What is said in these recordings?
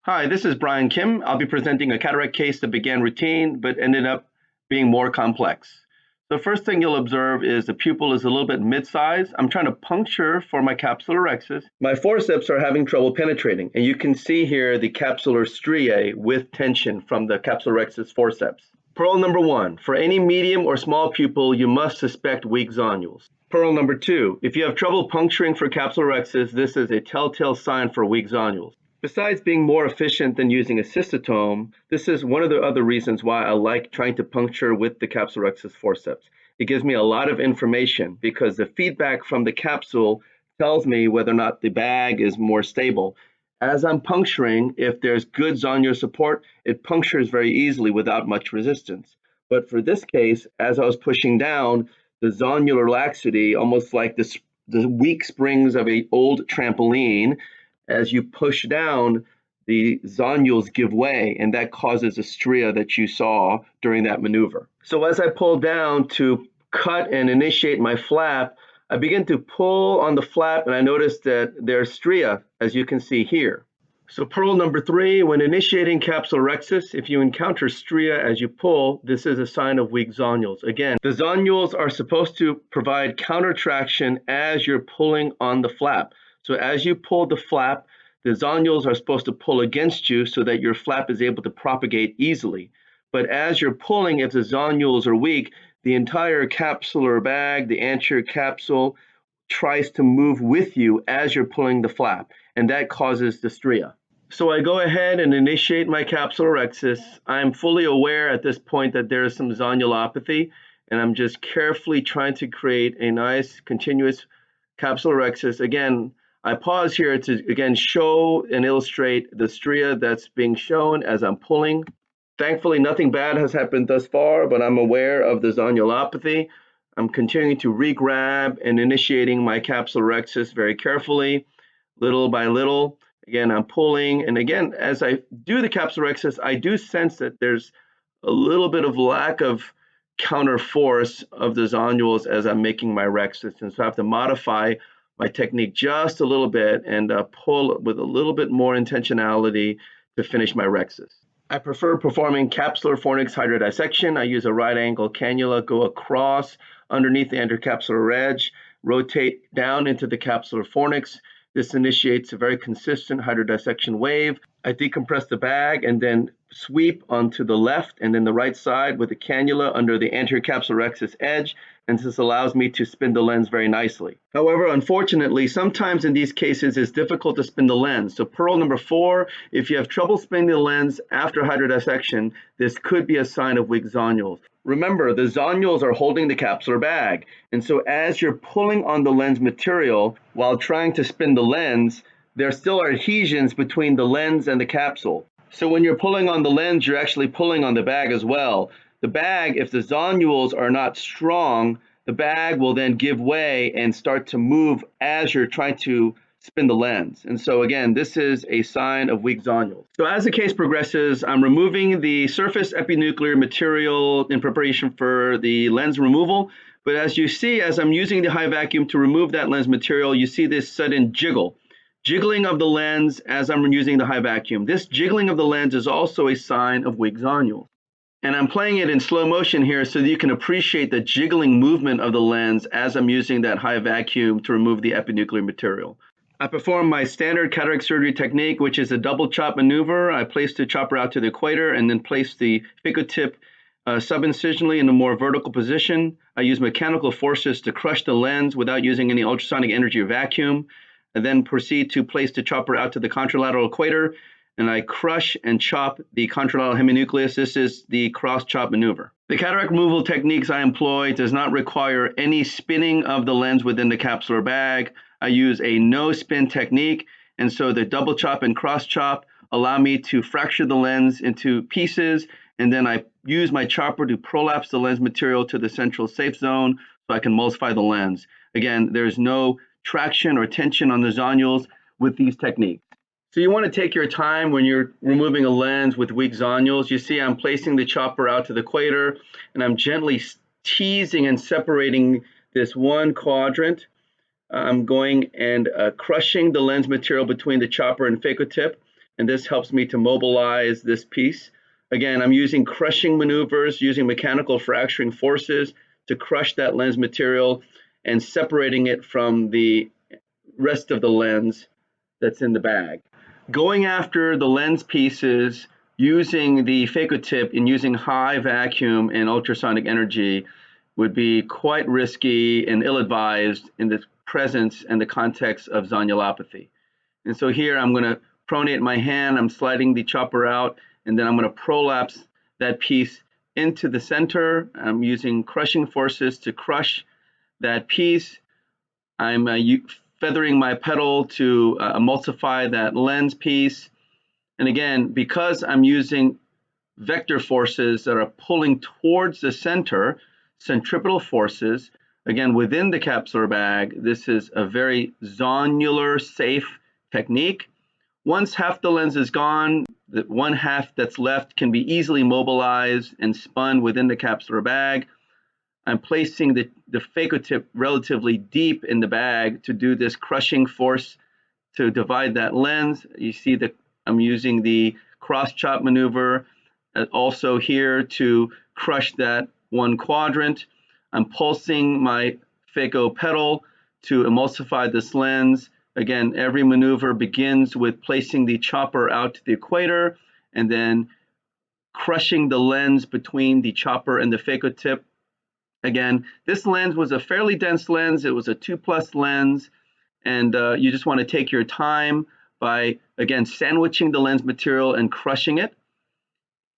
Hi, this is Brian Kim. I'll be presenting a cataract case that began routine but ended up being more complex. The first thing you'll observe is the pupil is a little bit mid-size. I'm trying to puncture for my capsular rhexis. My forceps are having trouble penetrating, and you can see here the capsular striae with tension from the capsular rhexis forceps. Pearl number one, for any medium or small pupil, you must suspect weak zonules. Pearl number two, if you have trouble puncturing for capsular rhexis, this is a telltale sign for weak zonules. Besides being more efficient than using a cystotome, this is one of the other reasons why I like trying to puncture with the capsular rhexis forceps. It gives me a lot of information because the feedback from the capsule tells me whether or not the bag is more stable. As I'm puncturing, if there's good zonular support, it punctures very easily without much resistance. But for this case, as I was pushing down, the zonular laxity, almost like the weak springs of an old trampoline, as you push down, the zonules give way, and that causes a stria that you saw during that maneuver. So as I pull down to cut and initiate my flap, I begin to pull on the flap, and I notice that there's stria, as you can see here. So pearl number three, when initiating capsular rhexis, if you encounter stria as you pull, this is a sign of weak zonules. Again, the zonules are supposed to provide counter traction as you're pulling on the flap. So as you pull the flap, the zonules are supposed to pull against you so that your flap is able to propagate easily. But as you're pulling, if the zonules are weak, the entire capsular bag, the anterior capsule, tries to move with you as you're pulling the flap, and that causes the stria. So I go ahead and initiate my capsular rhexis. I'm fully aware at this point that there is some zonulopathy, and I'm just carefully trying to create a nice continuous capsular rhexis. Again, I pause here to again show and illustrate the stria that's being shown as I'm pulling. Thankfully, nothing bad has happened thus far, but I'm aware of the zonulopathy. I'm continuing to re-grab and initiating my capsular rhexis very carefully, little by little. Again, I'm pulling, and again, as I do the capsular rhexis, I do sense that there's a little bit of lack of counter force of the zonules as I'm making my rhexis, and so I have to modify my technique just a little bit and pull with a little bit more intentionality to finish my rhexis. I prefer performing capsular fornix hydrodissection. I use a right angle cannula, go across underneath the intercapsular edge, rotate down into the capsular fornix. This initiates a very consistent hydrodissection wave. I decompress the bag and then sweep onto the left and then the right side with the cannula under the anterior capsular rhexis edge, and this allows me to spin the lens very nicely. However, unfortunately, sometimes in these cases it's difficult to spin the lens. So pearl number four, if you have trouble spinning the lens after hydrodissection, this could be a sign of weak zonules. Remember, the zonules are holding the capsular bag, and so as you're pulling on the lens material while trying to spin the lens, there still are adhesions between the lens and the capsule. So when you're pulling on the lens, you're actually pulling on the bag as well. The bag, if the zonules are not strong, the bag will then give way and start to move as you're trying to spin the lens. And so again, this is a sign of weak zonules. So as the case progresses, I'm removing the surface epinuclear material in preparation for the lens removal. But as you see, as I'm using the high vacuum to remove that lens material, you see this sudden jiggling of the lens as I'm using the high vacuum. This jiggling of the lens is also a sign of weak zonules. And I'm playing it in slow motion here so that you can appreciate the jiggling movement of the lens as I'm using that high vacuum to remove the epinuclear material. I perform my standard cataract surgery technique, which is a double chop maneuver. I place the chopper out to the equator and then place the phaco tip subincisionally in a more vertical position. I use mechanical forces to crush the lens without using any ultrasonic energy or vacuum. I then proceed to place the chopper out to the contralateral equator, and I crush and chop the contralateral heminucleus. This is the cross chop maneuver. The cataract removal techniques I employ does not require any spinning of the lens within the capsular bag. I use a no spin technique, and so the double chop and cross chop allow me to fracture the lens into pieces, and then I use my chopper to prolapse the lens material to the central safe zone so I can emulsify the lens. Again, there's no traction or tension on the zonules with these techniques. So you want to take your time when you're removing a lens with weak zonules. You see I'm placing the chopper out to the equator, and I'm gently teasing and separating this one quadrant. I'm going and crushing the lens material between the chopper and phaco tip. and this helps me to mobilize this piece. Again, I'm using crushing maneuvers, using mechanical fracturing forces to crush that lens material and separating it from the rest of the lens that's in the bag. Going after the lens pieces using the phaco tip and using high vacuum and ultrasonic energy would be quite risky and ill-advised in the presence and the context of zonulopathy. And so here I'm going to pronate my hand, I'm sliding the chopper out, and then I'm going to prolapse that piece into the center. I'm using crushing forces to crush that piece. I'm feathering my pedal to emulsify that lens piece. And again, because I'm using vector forces that are pulling towards the center, centripetal forces, again, within the capsular bag, this is a very zonular, safe technique. Once half the lens is gone, the one half that's left can be easily mobilized and spun within the capsular bag. I'm placing the phaco tip relatively deep in the bag to do this crushing force to divide that lens. You see that I'm using the cross chop maneuver also here to crush that one quadrant. I'm pulsing my phaco pedal to emulsify this lens. Again, every maneuver begins with placing the chopper out to the equator and then crushing the lens between the chopper and the phaco tip. Again, this lens was a fairly dense lens. It was a 2+ lens, and you just want to take your time by, again, sandwiching the lens material and crushing it.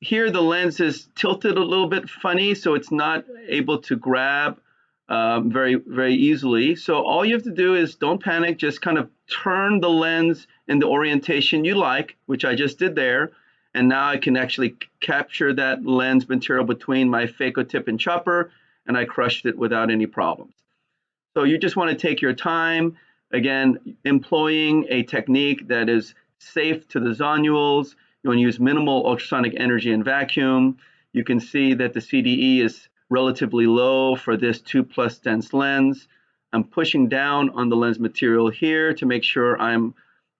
Here, the lens is tilted a little bit funny, so it's not able to grab very, very easily. So all you have to do is don't panic, just kind of turn the lens in the orientation you like, which I just did there. And now I can actually capture that lens material between my phaco tip and chopper, and I crushed it without any problems. So you just want to take your time, again, employing a technique that is safe to the zonules. You want to use minimal ultrasonic energy and vacuum. You can see that the CDE is relatively low for this 2+ dense lens. I'm pushing down on the lens material here to make sure I'm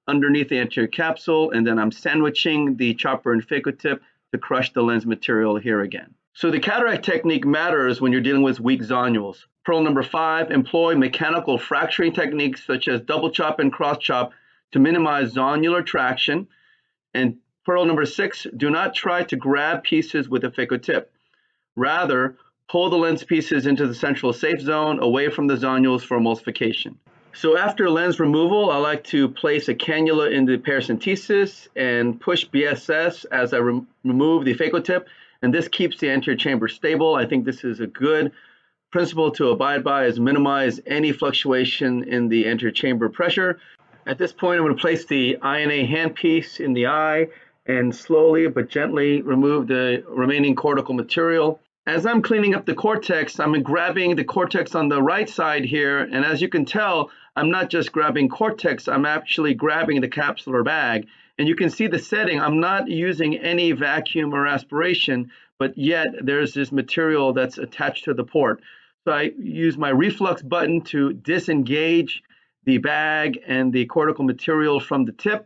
underneath the anterior capsule, and then I'm sandwiching the chopper and phaco tip to crush the lens material here again. So the cataract technique matters when you're dealing with weak zonules. Pearl number 5, employ mechanical fracturing techniques such as double chop and cross chop to minimize zonular traction. And pearl number 6, do not try to grab pieces with a phaco tip. Rather, pull the lens pieces into the central safe zone away from the zonules for emulsification. So after lens removal, I like to place a cannula in the paracentesis and push BSS as I remove the phaco tip. And this keeps the anterior chamber stable. I think this is a good principle to abide by, is minimize any fluctuation in the anterior chamber pressure. At this point, I'm going to place the INA handpiece in the eye and slowly but gently remove the remaining cortical material. As I'm cleaning up the cortex, I'm grabbing the cortex on the right side here, and as you can tell, I'm not just grabbing cortex, I'm actually grabbing the capsular bag. And you can see the setting. I'm not using any vacuum or aspiration, but yet there's this material that's attached to the port. So I use my reflux button to disengage the bag and the cortical material from the tip.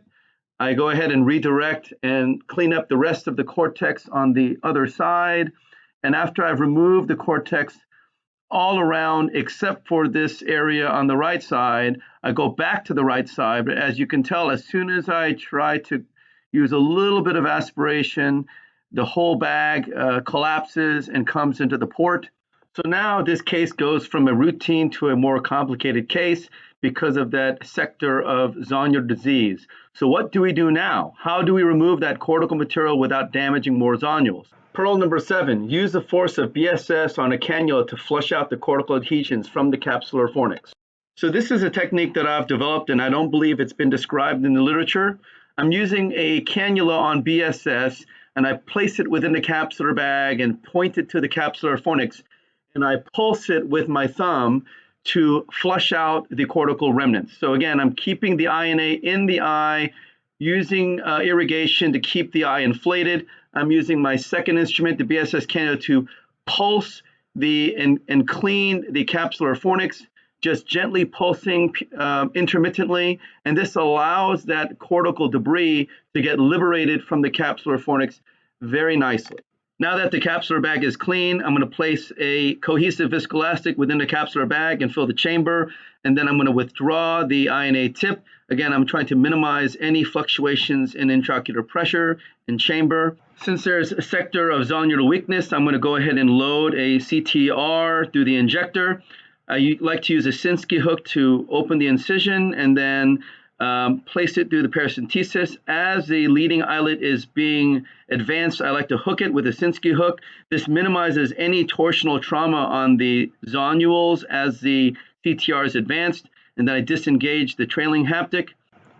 I go ahead and redirect and clean up the rest of the cortex on the other side. And after I've removed the cortex all around except for this area on the right side, I go back to the right side. But as you can tell, as soon as I try to use a little bit of aspiration, the whole bag collapses and comes into the port. So now this case goes from a routine to a more complicated case because of that sector of zonular disease. So what do we do now? How do we remove that cortical material without damaging more zonules? Pearl number 7, use the force of BSS on a cannula to flush out the cortical adhesions from the capsular fornix. So this is a technique that I've developed, and I don't believe it's been described in the literature. I'm using a cannula on BSS, and I place it within the capsular bag and point it to the capsular fornix, and I pulse it with my thumb to flush out the cortical remnants. So again, I'm keeping the INA in the eye, using irrigation to keep the eye inflated. I'm using my second instrument, the BSS cannula, to pulse and clean the capsular fornix just gently pulsing intermittently, and this allows that cortical debris to get liberated from the capsular fornix very nicely. Now that the capsular bag is clean, I'm going to place a cohesive viscoelastic within the capsular bag and fill the chamber, and then I'm going to withdraw the INA tip. Again, I'm trying to minimize any fluctuations in intraocular pressure and chamber. Since there's a sector of zonular weakness, I'm going to go ahead and load a CTR through the injector. I like to use a Sinskey hook to open the incision and then place it through the paracentesis. As the leading eyelid is being advanced, I like to hook it with a Sinskey hook. This minimizes any torsional trauma on the zonules as the CTR is advanced, and then I disengage the trailing haptic.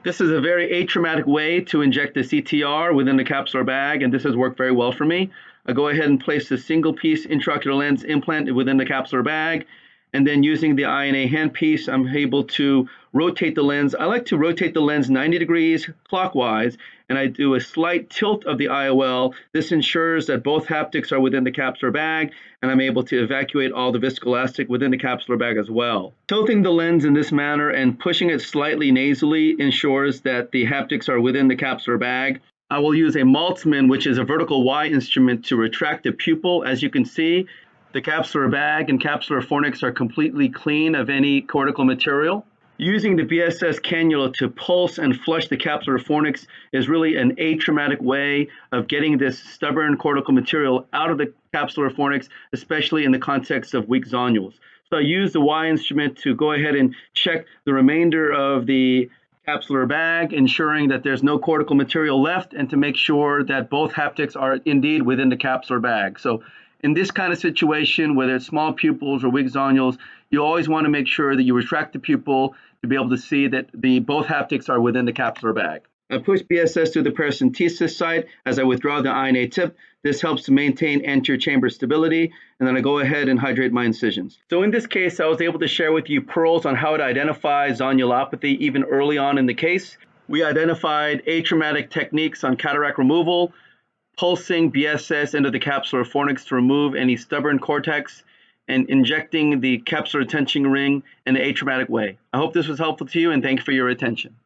This is a very atraumatic way to inject the CTR within the capsular bag, and this has worked very well for me. I go ahead and place the single piece intraocular lens implant within the capsular bag, and then using the INA handpiece, I'm able to rotate the lens. I like to rotate the lens 90 degrees clockwise, and I do a slight tilt of the IOL. This ensures that both haptics are within the capsular bag, and I'm able to evacuate all the viscoelastic within the capsular bag as well. Tilting the lens in this manner and pushing it slightly nasally ensures that the haptics are within the capsular bag. I will use a Maltzman, which is a vertical Y instrument, to retract the pupil. As you can see, the capsular bag and capsular fornix are completely clean of any cortical material. Using the BSS cannula to pulse and flush the capsular fornix is really an atraumatic way of getting this stubborn cortical material out of the capsular fornix, especially in the context of weak zonules. So I use the Y instrument to go ahead and check the remainder of the capsular bag, ensuring that there's no cortical material left, and to make sure that both haptics are indeed within the capsular bag. So in this kind of situation, whether it's small pupils or weak zonules, you always want to make sure that you retract the pupil to be able to see that both haptics are within the capsular bag. I push BSS through the paracentesis site as I withdraw the INA tip. This helps to maintain anterior chamber stability, and then I go ahead and hydrate my incisions. So in this case, I was able to share with you pearls on how to identify zonulopathy even early on in the case. We identified atraumatic techniques on cataract removal, pulsing BSS into the capsular fornix to remove any stubborn cortex, and injecting the capsular tension ring in an atraumatic way. I hope this was helpful to you, and thank you for your attention.